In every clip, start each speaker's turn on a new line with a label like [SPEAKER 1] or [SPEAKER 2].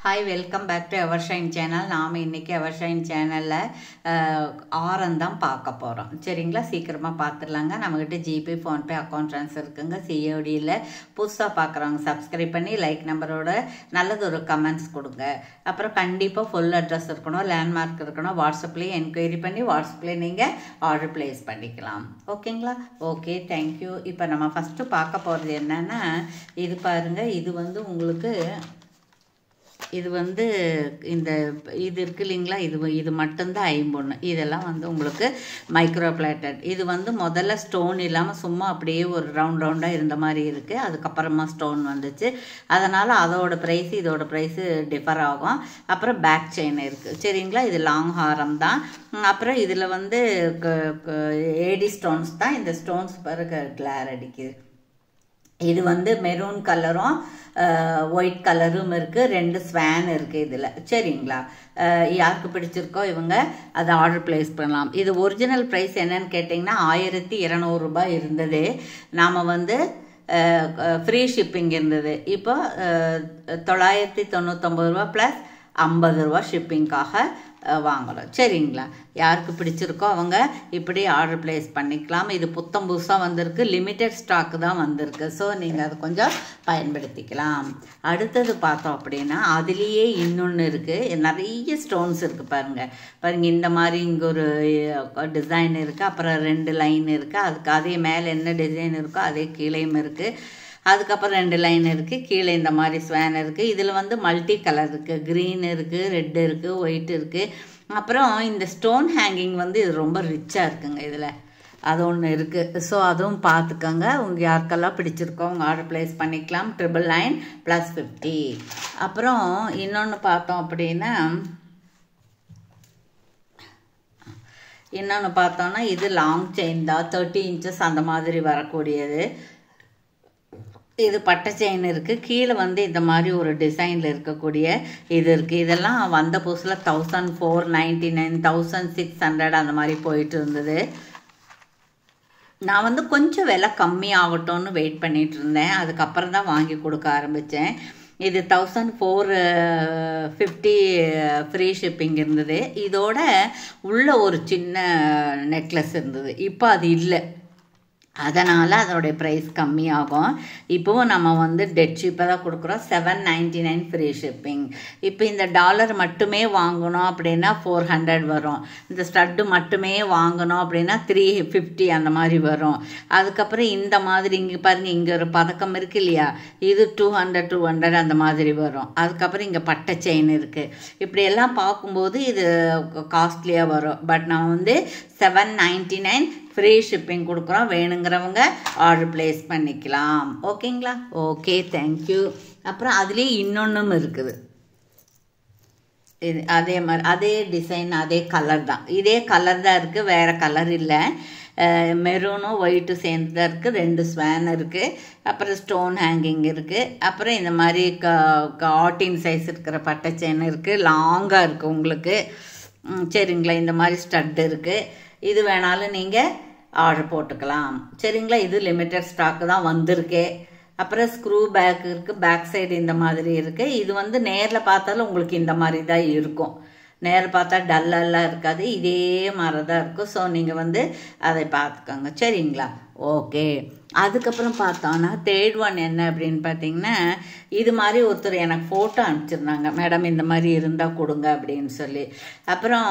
[SPEAKER 1] Hi, welcome back to Evershine channel. நாம் இன்றைக்கி Evershine சேனலில் ஆரம் தான் பார்க்க போகிறோம். சரிங்களா, சீக்கிரமாக பார்த்துடலாங்க. நம்மக்கிட்ட ஜிபே, ஃபோன்பே அக்கௌண்ட் ட்ரான்ஸ்ஃபர் இருக்குங்க. சிஓடியில் புதுசாக பார்க்குறவங்க சப்ஸ்கிரைப் பண்ணி லைக் நம்பரோட நல்லது ஒரு கமெண்ட்ஸ் கொடுங்க. அப்புறம் கண்டிப்பாக ஃபுல் அட்ரஸ் இருக்கணும், லேண்ட்மார்க் இருக்கணும். வாட்ஸ்அப்லேயே என்கொயரி பண்ணி வாட்ஸ்அப்லேயே நீங்கள் ஆர்டர் ப்ளேஸ் பண்ணிக்கலாம். ஓகேங்களா? Okay, thank you. இப்போ நம்ம ஃபஸ்ட்டு பார்க்க போகிறது என்னென்னா, இது பாருங்கள். இது வந்து உங்களுக்கு இந்த இது இருக்குது இல்லைங்களா, இது மட்டும்தான் ஐம்பொன்று. இதெல்லாம் வந்து உங்களுக்கு மைக்ரோ பிளேட்டட். இது வந்து முதல்ல ஸ்டோன் இல்லாமல் சும்மா அப்படியே ஒரு ரவுண்டாக இருந்த மாதிரி இருக்குது. அதுக்கப்புறமா ஸ்டோன் வந்துச்சு. அதனால் அதோட ப்ரைஸு இதோட ப்ரைஸு டிஃபர் ஆகும். அப்புறம் பேக் செயின் இருக்குது. சரிங்களா, இது லாங் ஹாரம் தான். அப்புறம் இதில் வந்து ஏடி ஸ்டோன்ஸ் தான். இந்த ஸ்டோன்ஸ் பிறகு கிளார் அடிக்குது. இது வந்து மெரூன் கலரும் ஒயிட் கலரும் இருக்குது. 2 ஸ்வான் இருக்குது இதில். சரிங்களா, யாருக்கு பிடிச்சிருக்கோ இவங்க அதை ஆர்டர் ப்ளேஸ் பண்ணலாம். இது ஒரிஜினல் ப்ரைஸ் என்னன்னு கேட்டிங்கன்னா 1200 ரூபாய் இருந்தது. நாம் வந்து ஃப்ரீ ஷிப்பிங் இருந்தது. இப்போ 999 ரூபா ப்ளஸ் 50 ரூபா ஷிப்பிங்காக வாங்கலாம். சரிங்களா, யாருக்கு பிடிச்சிருக்கோ அவங்க இப்படி ஆர்டர் ப்ளேஸ் பண்ணிக்கலாம். இது புத்தம் புதுசாக வந்திருக்கு, லிமிட்டட் ஸ்டாக்கு தான் வந்திருக்கு. ஸோ நீங்கள் அதை கொஞ்சம் பயன்படுத்திக்கலாம். அடுத்தது பார்த்தோம் அப்படின்னா அதுலேயே இன்னொன்று இருக்குது. நிறைய ஸ்டோன்ஸ் இருக்குது பாருங்கள். இந்த மாதிரி இங்கே ஒரு டிசைன் இருக்குது. அப்புறம் 2 லைன் இருக்குது. அதுக்கு அதே மேலே என்ன டிசைன் இருக்கோ அதே கீழேயும் இருக்குது. அதுக்கப்புறம் 2 லைன் இருக்குது. கீழே இந்த மாதிரி ஸ்வான் இருக்குது. இதில் வந்து மல்டி கலர் இருக்குது. க்ரீன் இருக்குது, ரெட் இருக்குது, ஒயிட் இருக்குது. அப்புறம் இந்த ஸ்டோன் ஹேங்கிங் வந்து இது ரொம்ப ரிச்சாக இருக்குங்க. இதில் அது ஒன்று இருக்குது. ஸோ அதுவும் பார்த்துக்கோங்க. உங்கள் யாருக்கெல்லாம் பிடிச்சிருக்கோ உங்கள் ஆர்டர் ப்ளேஸ் பண்ணிக்கலாம். 999 + 50. அப்புறம் இன்னொன்று பார்த்தோம் அப்படின்னா பார்த்தோன்னா இது லாங் செயின் தான். 30 இன்ச்சஸ் அந்த மாதிரி வரக்கூடியது. இது பட்டை செயின் இருக்குது. கீழே வந்து இந்த மாதிரி ஒரு டிசைனில் இருக்கக்கூடிய இது இருக்குது. இதெல்லாம் வந்த புதுசில் 1499, 1600 அந்த மாதிரி போயிட்டு இருந்தது. நான் வந்து கொஞ்சம் விலை கம்மி ஆகட்டும்னு வெயிட் பண்ணிகிட்டு இருந்தேன். அதுக்கப்புறம் தான் வாங்கி கொடுக்க ஆரம்பித்தேன். இது 1450 ஃப்ரீ ஷிப்பிங் இருந்தது. இதோட உள்ள ஒரு சின்ன நெக்லஸ் இருந்தது. இப்போ அது இல்லை. அதனால் அதோடைய ப்ரைஸ் கம்மியாகும். இப்போவும் நம்ம வந்து டெட் ஷிப்பாக தான் கொடுக்குறோம். 799 ஃப்ரீ ஷிப்பிங். இப்போ இந்த டாலர் மட்டுமே வாங்கணும் அப்படின்னா 400 வரும். இந்த ஸ்டட்டு மட்டுமே வாங்கணும் அப்படின்னா 350 அந்த மாதிரி வரும். அதுக்கப்புறம் இந்த மாதிரி இங்கே பாருங்கள், இங்கே ஒரு பதக்கம் இருக்குது இல்லையா, இது 200 அந்த மாதிரி வரும். அதுக்கப்புறம் இங்கே பட்டை செயின் இருக்குது. இப்படியெல்லாம் பார்க்கும்போது இது காஸ்ட்லியாக வரும். பட் நான் வந்து 799 ஃப்ரீ ஷிப்பிங் கொடுக்குறோம். வேணுங்கிறவங்க ஆர்டர் ப்ளேஸ் பண்ணிக்கலாம். ஓகேங்களா? Okay, thank you. அப்புறம் அதுலேயே இன்னொன்றும் இருக்குது. இது அதே மாதிரி அதே டிசைன் அதே கலர் தான். இதே கலர் தான் இருக்குது, வேறு கலர் இல்லை. மெரூனும் ஒயிட்டும் சேர்ந்து தான் இருக்குது. 2 ஸ்வான் இருக்குது. அப்புறம் ஸ்டோன் ஹேங்கிங் இருக்குது. அப்புறம் இந்த மாதிரி 14 சைஸ் இருக்கிற பட்டை செயின் இருக்குது. லாங்காக இருக்குது உங்களுக்கு. சரிங்களா, இந்த மாதிரி ஸ்டட் இருக்குது. இது வேணாலும் நீங்கள் ஆர்டர் போட்டுக்கலாம். சரிங்களா, இது லிமிட்டட் ஸ்டாக்கு தான் வந்திருக்கு. அப்புறம் ஸ்க்ரூ பேக் இருக்குது. பேக் சைடு இந்த மாதிரி இருக்குது. இது வந்து நேரில் பார்த்தாலும் உங்களுக்கு இந்த மாதிரி தான் இருக்கும். நேரில் பார்த்தா டல்லெல்லாம் இருக்காது, இதே மாதிரி தான் இருக்கும். ஸோ நீங்கள் வந்து அதை பார்த்துக்கோங்க. சரிங்களா, ஓகே. அதுக்கப்புறம் பார்த்தோன்னா 3rd ஒன் என்ன அப்படின்னு பார்த்தீங்கன்னா, இது மாதிரி ஒருத்தர் எனக்கு ஃபோட்டோ அனுப்பிச்சிருந்தாங்க. மேடம் இந்த மாதிரி இருந்தால் கொடுங்க அப்படின்னு சொல்லி. அப்புறம்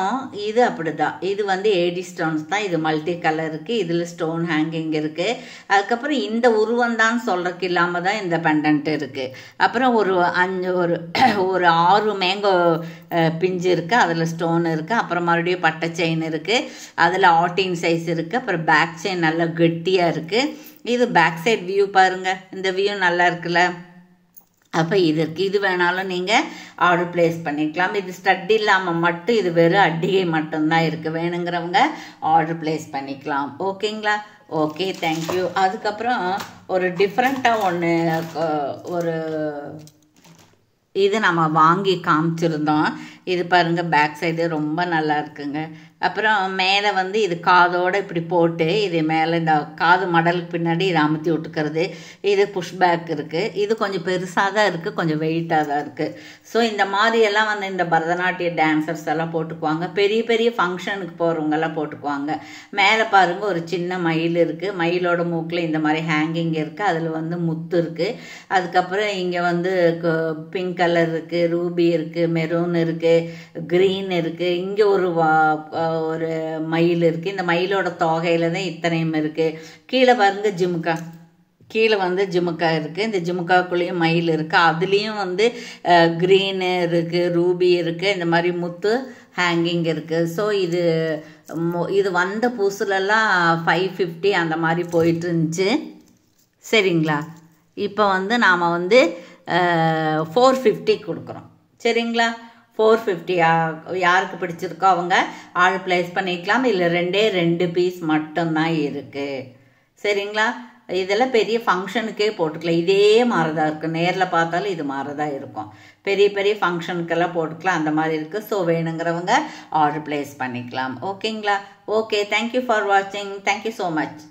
[SPEAKER 1] இது அப்படி தான். இது வந்து ஏடி ஸ்டோன்ஸ் தான். இது மல்டி கலர் இருக்குது. இதில் ஸ்டோன் ஹேங்கிங் இருக்குது. அதுக்கப்புறம் இந்த உருவந்தான் சொல்கிறதுக்கு இல்லாமல் தான் இந்த பெண்டன்ட் இருக்குது. அப்புறம் ஒரு 6 மேங்கோ பிஞ்சு இருக்குது. அதில் ஸ்டோன் இருக்குது. அப்புறம் மறுபடியும் பட்டை செயின் இருக்குது. அதில் 14 சைஸ் இருக்குது. அப்புறம் பேக் செயின் நல்லா கெட்டியாக இருக்குது. இது பேக் சைட் வியூ பாருங்கள். இந்த வியூ நல்லா இருக்குல்ல. அப்போ இது இருக்குது. இது வேணாலும் நீங்கள் ஆர்டர் ப்ளேஸ் பண்ணிக்கலாம். இது ஸ்டட் இல்லாமல் மட்டும் இது வெறும் அட்டிகை மட்டும்தான் இருக்குது. வேணுங்கிறவங்க ஆர்டர் ப்ளேஸ் பண்ணிக்கலாம். ஓகேங்களா, ஓகே, தேங்க்யூ. அதுக்கப்புறம் ஒரு டிஃப்ரெண்ட்டாக ஒன்று ஒரு இது நம்ம வாங்கி காமிச்சிருந்தோம். இது பாருங்கள், பேக் சைடு ரொம்ப நல்லா இருக்குங்க. அப்புறம் மேலே வந்து இது காதோடு இப்படி போட்டு இது மேலே இந்த காது மடலுக்கு பின்னாடி இதை அமுத்தி விட்டுக்கிறது. இது புஷ்பேக் இருக்குது. இது கொஞ்சம் பெருசாக தான் இருக்குது, கொஞ்சம் வெயிட்டாக தான் இருக்குது. ஸோ இந்த மாதிரியெல்லாம் வந்து இந்த பரதநாட்டிய டான்சர்ஸ் எல்லாம் போட்டுக்குவாங்க. பெரிய பெரிய ஃபங்க்ஷனுக்கு போகிறவங்கெல்லாம் போட்டுக்குவாங்க. மேலே பாருங்கள் ஒரு சின்ன மயில் இருக்குது. மயிலோட மூக்கில் இந்த மாதிரி ஹேங்கிங் இருக்குது. அதில் வந்து முத்து இருக்குது. அதுக்கப்புறம் இங்கே வந்து பிங்க் கலர் இருக்குது, ரூபி இருக்குது, மெரூன் இருக்குது, க்ரீன் இருக்குது. இங்கே ஒரு மயில் இருக்குது. இந்த மயிலோட தொகையில் தான் இத்தனையும் இருக்குது. கீழே பாருங்க ஜிமுக்கா, கீழே வந்து ஜிமுக்கா இருக்குது. இந்த ஜிமுக்காக்குள்ளேயும் மயில் இருக்குது. அதுலேயும் வந்து க்ரீனு இருக்குது, ரூபி இருக்குது, இந்த மாதிரி முத்து ஹேங்கிங் இருக்குது. ஸோ இது வந்த புதுசுலலாம் 550 அந்த மாதிரி போயிட்டு இருந்துச்சு. சரிங்களா? இப்போ வந்து நாம் வந்து 450 கொடுக்குறோம். சரிங்களா? 450 யாருக்கு பிடிச்சிருக்கோ அவங்க ஆர்டர் ப்ளேஸ் பண்ணிக்கலாம். இல்லை 2 பீஸ் மட்டும்தான் இருக்குது. சரிங்களா? இதெல்லாம் பெரிய ஃபங்க்ஷனுக்கே போட்டுக்கலாம். இதே மாதிரி தான் இருக்குது. நேரில் பார்த்தாலும் இது மாதிரி தான் இருக்கும். பெரிய பெரிய ஃபங்க்ஷனுக்கெல்லாம் போட்டுக்கலாம். அந்த மாதிரி இருக்குது. ஸோ வேணுங்கிறவங்க ஆர்டர் ப்ளேஸ் பண்ணிக்கலாம். ஓகேங்களா? ஓகே, தேங்க்யூ ஃபார் வாட்சிங். Thank you so much.